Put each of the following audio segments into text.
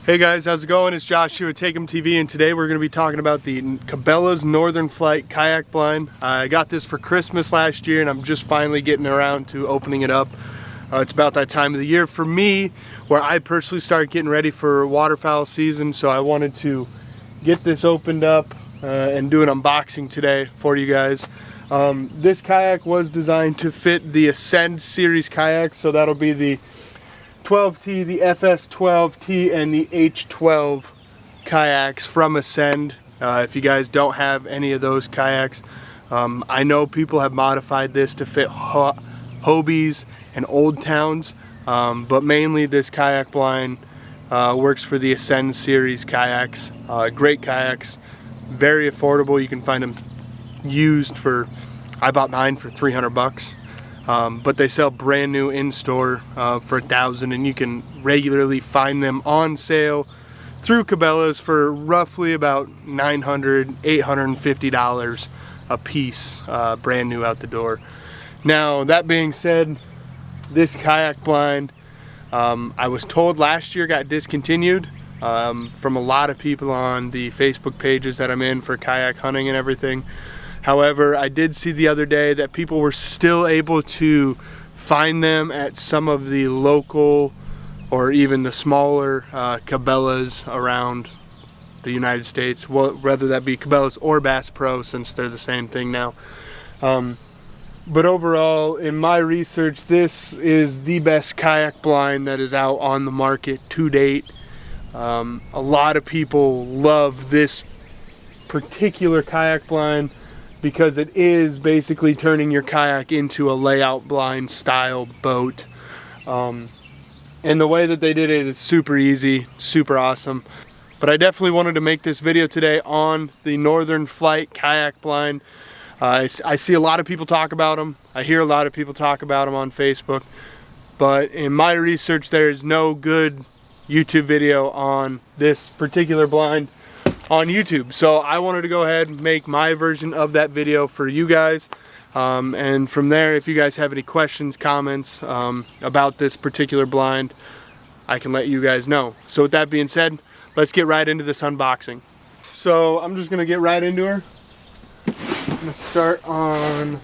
Hey guys, how's it going? It's Josh here with Take 'em TV, and today we're going to be talking about the Cabela's Northern Flight kayak blind. I got this for Christmas last year and I'm just finally getting around to opening it up. It's about that time of the year for me where I personally start getting ready for waterfowl season, so I wanted to get this opened up and do an unboxing today for you guys. This kayak was designed to fit the Ascend series kayaks, so that'll be the 12T, the FS12T, and the H12 kayaks from Ascend. If you guys don't have any of those kayaks, I know people have modified this to fit Hobies and Old Towns, but mainly this kayak blind works for the Ascend series kayaks. Great kayaks, very affordable. You can find them used for, I bought mine for 300 bucks. But they sell brand new in store for $1,000, and you can regularly find them on sale through Cabela's for roughly about $900, $850 a piece, brand new out the door. Now, that being said, this kayak blind, I was told last year got discontinued from a lot of people on the Facebook pages that I'm in for kayak hunting and everything. However, I did see the other day that people were still able to find them at some of the local or even the smaller Cabela's around the United States, whether that be Cabela's or Bass Pro, since they're the same thing now. But overall, in my research, this is the best kayak blind that is out on the market to date. A lot of people love this particular kayak blind because it is basically turning your kayak into a layout blind style boat. And the way that they did it is super easy, super awesome. But I definitely wanted to make this video today on the Northern Flight kayak blind. I see a lot of people talk about them. I hear a lot of people talk about them on Facebook. But in my research, there is no good YouTube video on this particular blind on YouTube, so I wanted to go ahead and make my version of that video for you guys, and from there, if you guys have any questions, comments about this particular blind, I can let you guys know. So with that being said, let's get right into this unboxing. So I'm just gonna get right into her. I'm gonna start on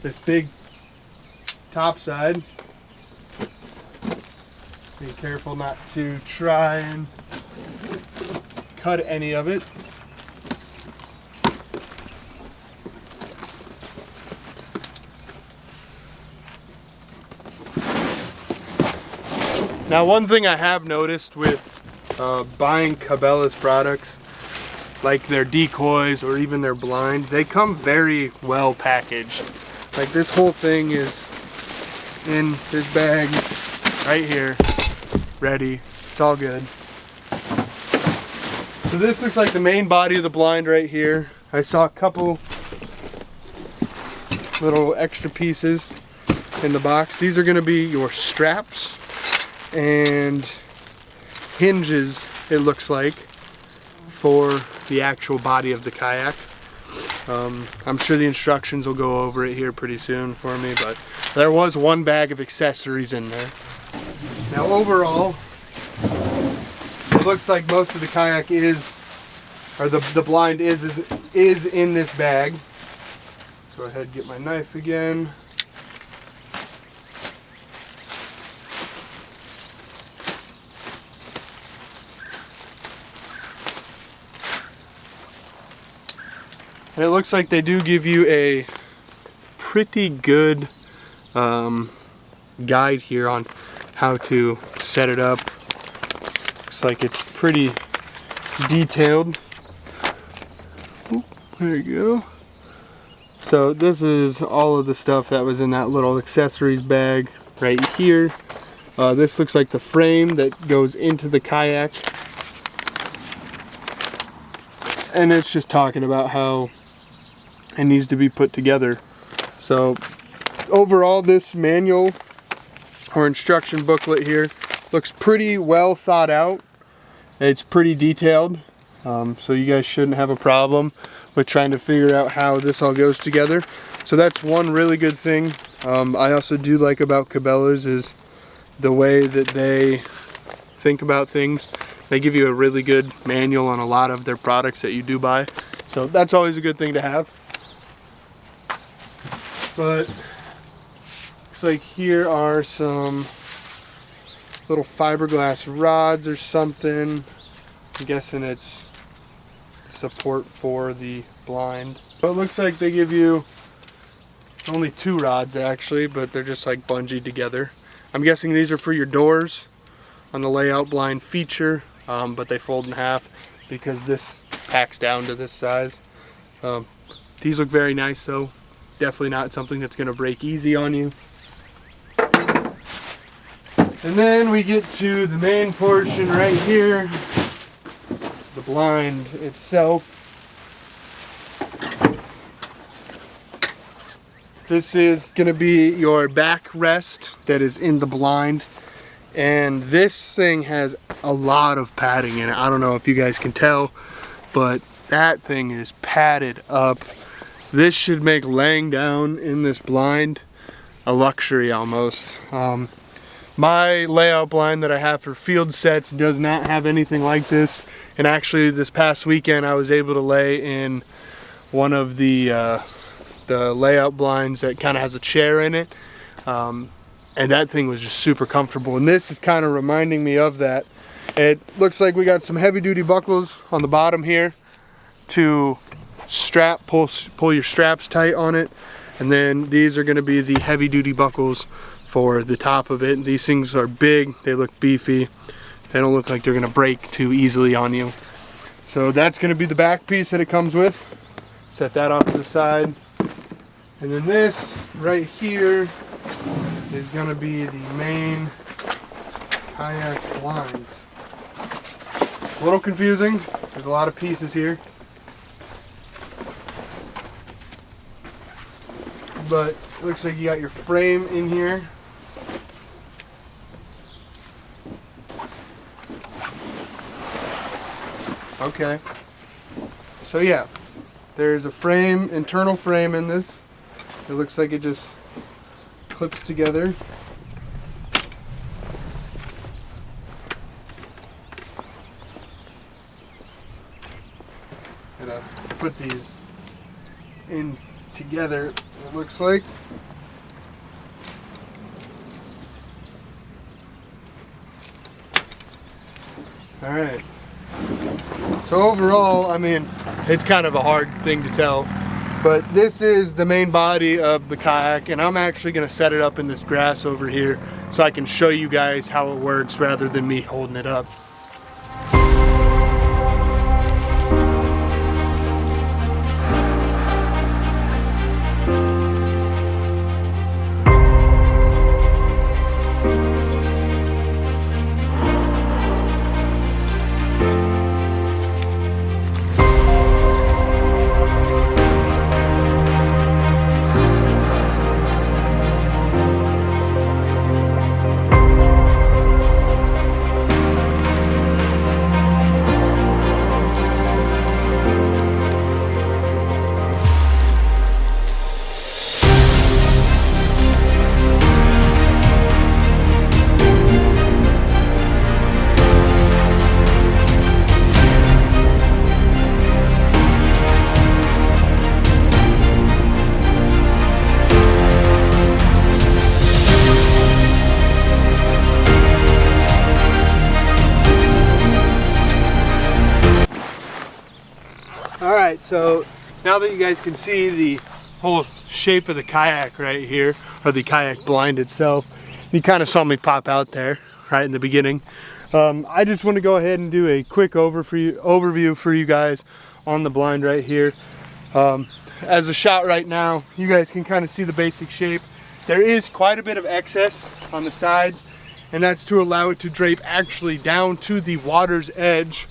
this big top side. Be careful not to try and cut any of it. Now, one thing I have noticed with buying Cabela's products, like their decoys or even their blind, they come very well packaged. Like this whole thing is in this bag right here, ready. It's all good. So this looks like the main body of the blind right here. I saw a couple little extra pieces in the box. These are going to be your straps and hinges, it looks like, for the actual body of the kayak. I'm sure the instructions will go over it here pretty soon for me, but there was one bag of accessories in there. Now overall, it looks like most of the kayak is, or the blind is in this bag. Go ahead and get my knife again. And it looks like they do give you a pretty good guide here on how to set it up. Looks like it's pretty detailed. Ooh, there you go. So this is all of the stuff that was in that little accessories bag right here. This looks like the frame that goes into the kayak. And it's just talking about how it needs to be put together. So overall, this manual or instruction booklet here looks pretty well thought out. It's pretty detailed, so you guys shouldn't have a problem with trying to figure out how this all goes together. So that's one really good thing. I also do like about Cabela's is the way that they think about things. They give you a really good manual on a lot of their products that you do buy. So that's always a good thing to have. But looks like here are some little fiberglass rods or something. I'm guessing it's support for the blind. But it looks like they give you only 2 rods actually, but they're just like bungeed together. I'm guessing these are for your doors on the layout blind feature, but they fold in half because this packs down to this size. These look very nice though. Definitely not something that's going to break easy on you. And then we get to the main portion right here, the blind itself. This is going to be your backrest that is in the blind, and this thing has a lot of padding in it. I don't know if you guys can tell, but that thing is padded up. This should make laying down in this blind a luxury almost. My layout blind that I have for field sets does not have anything like this, and actually this past weekend I was able to lay in one of the layout blinds that kind of has a chair in it, and that thing was just super comfortable, and this is kind of reminding me of that. It looks like we got some heavy duty buckles on the bottom here to pull your straps tight on it, and then these are going to be the heavy duty buckles for the top of it. These things are big, they look beefy, they don't look like they're going to break too easily on you. So that's going to be the back piece that it comes with. Set that off to the side, and then this right here is going to be the main kayak blind. A little confusing, there's a lot of pieces here, but it looks like you got your frame in here. Okay, so yeah, there's a frame, internal frame in this. It looks like it just clips together. Gonna put these in together, it looks like. All right. So overall, I mean, it's kind of a hard thing to tell, but this is the main body of the kayak, and I'm actually going to set it up in this grass over here so I can show you guys how it works rather than me holding it up. Alright, so now that you guys can see the whole shape of the kayak right here, or the kayak blind itself, you kind of saw me pop out there right in the beginning. I just want to go ahead and do a quick overview for you guys on the blind right here. As a shot right now, you guys can kind of see the basic shape. There is quite a bit of excess on the sides, and that's to allow it to drape actually down to the water's edge.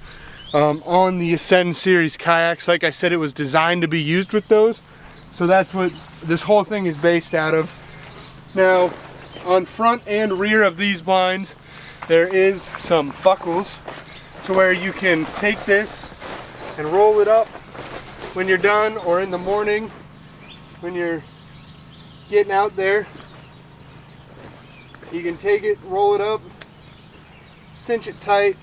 On the Ascend series kayaks, like I said, it was designed to be used with those, so that's what this whole thing is based out of. Now, on front and rear of these blinds, there is some buckles to where you can take this and roll it up when you're done, or in the morning when you're getting out there. You can take it, roll it up, cinch it tight,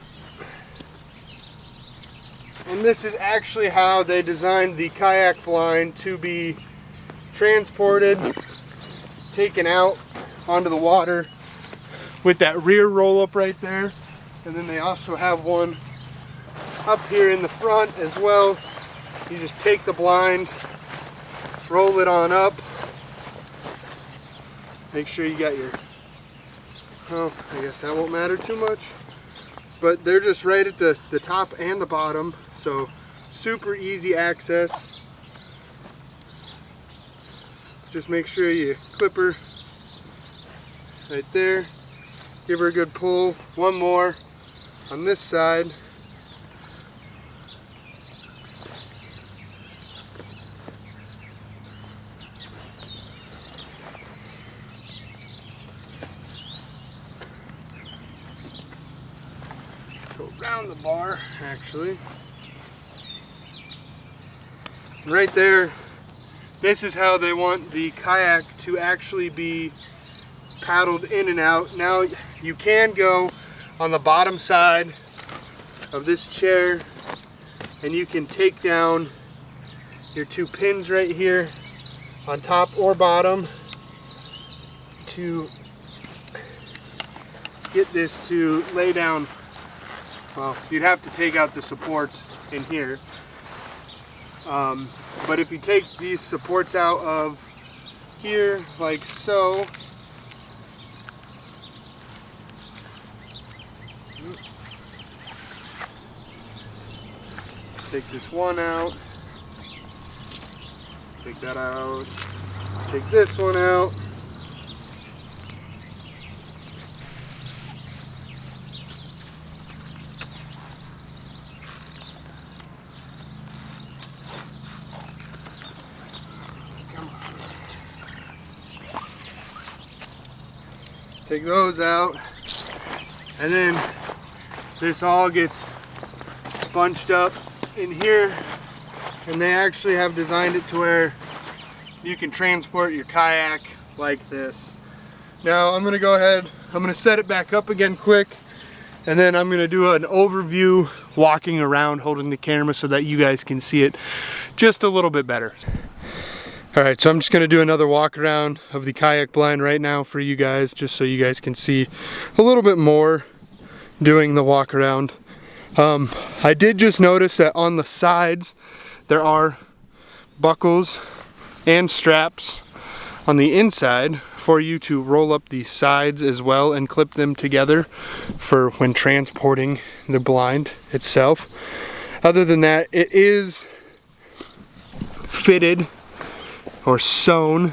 And this is actually how they designed the kayak blind to be transported, taken out onto the water with that rear roll up right there. And then they also have one up here in the front as well. You just take the blind, roll it on up. Make sure you got your, well, I guess that won't matter too much. But they're just right at the top and the bottom, so super easy access. Just make sure you clip her right there. Give her a good pull. One more on this side. Go around the bar, actually. Right there, this is how they want the kayak to actually be paddled in and out. Now, you can go on the bottom side of this chair and you can take down your two pins right here on top or bottom to get this to lay down. Well, you'd have to take out the supports in here. But if you take these supports out of here, like so, take this one out, take that out, take this one out. Take those out, and then this all gets bunched up in here, and they actually have designed it to where you can transport your kayak like this. Now I'm gonna go ahead, I'm gonna set it back up again quick, and then I'm gonna do an overview walking around holding the camera so that you guys can see it just a little bit better. Alright, so I'm just going to do another walk around of the kayak blind right now for you guys, just so you guys can see a little bit more doing the walk around. I did just notice that on the sides there are buckles and straps on the inside for you to roll up the sides as well and clip them together for when transporting the blind itself. Other than that, it is fitted or sewn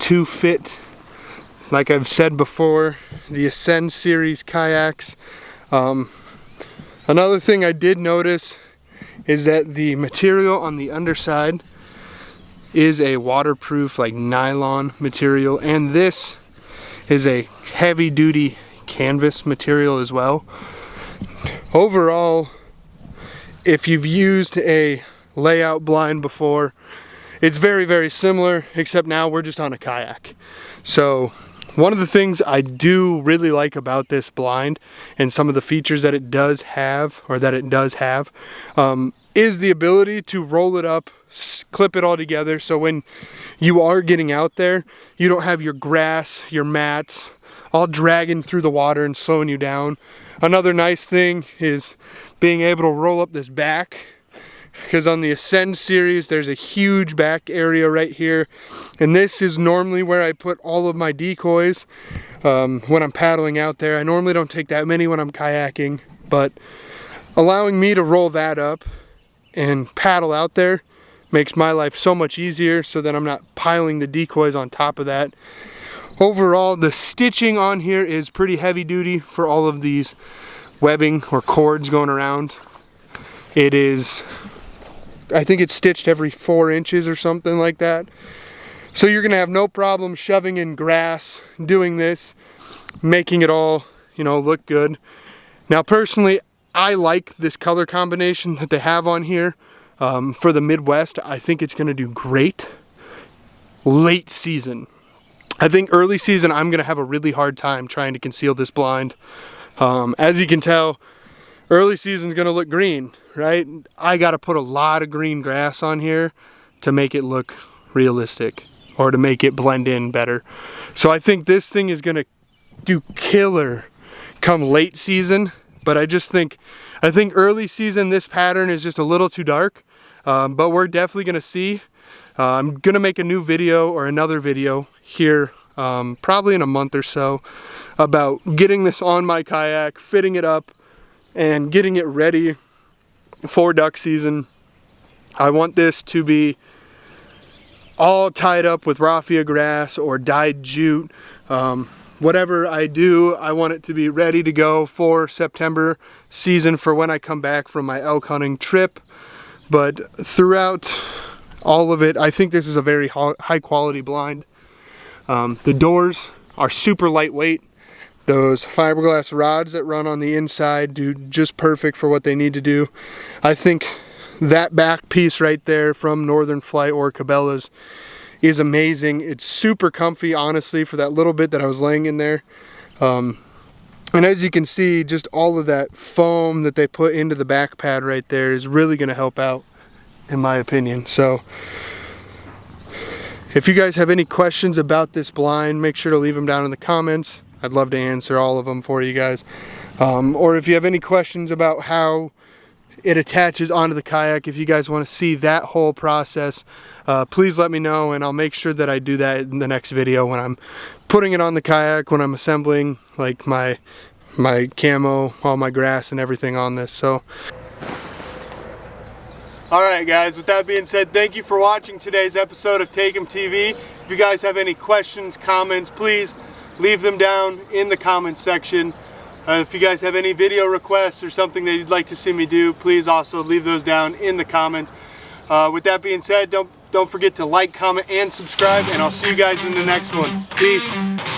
to fit, like I've said before, the Ascend series kayaks. Another thing I did notice is that the material on the underside is a waterproof, like nylon material, and this is a heavy duty canvas material as well. Overall, if you've used a layout blind before, it's very, very similar, except now we're just on a kayak. So one of the things I do really like about this blind and some of the features that it does have, is the ability to roll it up, clip it all together, so when you are getting out there, you don't have your grass, your mats, all dragging through the water and slowing you down. Another nice thing is being able to roll up this back, because on the Ascend series there's a huge back area right here, and this is normally where I put all of my decoys when I'm paddling out there. I normally don't take that many when I'm kayaking, but allowing me to roll that up and paddle out there makes my life so much easier, so that I'm not piling the decoys on top of that. Overall, the stitching on here is pretty heavy duty for all of these webbing or cords going around. It is, I think it's stitched every 4 inches or something like that. So you're gonna have no problem shoving in grass, doing this, making it all, look good. Now personally, I like this color combination that they have on here. For the Midwest, I think it's gonna do great. Late season. I think early season, I'm gonna have a really hard time trying to conceal this blind. As you can tell, early season's gonna look green, right? I gotta put a lot of green grass on here to make it look realistic or to make it blend in better. So I think this thing is gonna do killer come late season, but I think early season this pattern is just a little too dark, but we're definitely gonna see. I'm gonna make a new video or another video here probably in a month or so about getting this on my kayak, fitting it up, and getting it ready for duck season. I want this to be all tied up with raffia grass or dyed jute. Whatever I do, I want it to be ready to go for September season for when I come back from my elk hunting trip. But throughout all of it, I think this is a very high quality blind. The doors are super lightweight. Those fiberglass rods that run on the inside do just perfect for what they need to do. I think that back piece right there from Northern Flight or Cabela's is amazing. It's super comfy, honestly, for that little bit that I was laying in there. And as you can see, just all of that foam that they put into the back pad right there is really going to help out, in my opinion. So if you guys have any questions about this blind, make sure to leave them down in the comments. I'd love to answer all of them for you guys. Or if you have any questions about how it attaches onto the kayak, if you guys want to see that whole process, please let me know, and I'll make sure that I do that in the next video when I'm putting it on the kayak, when I'm assembling like my camo, all my grass and everything on this. So alright guys, with that being said, thank you for watching today's episode of Take 'em TV. If you guys have any questions, comments, please leave them down in the comments section. If you guys have any video requests or something that you'd like to see me do, please also leave those down in the comments. With that being said, don't forget to like, comment, and subscribe, and I'll see you guys in the next one. Peace.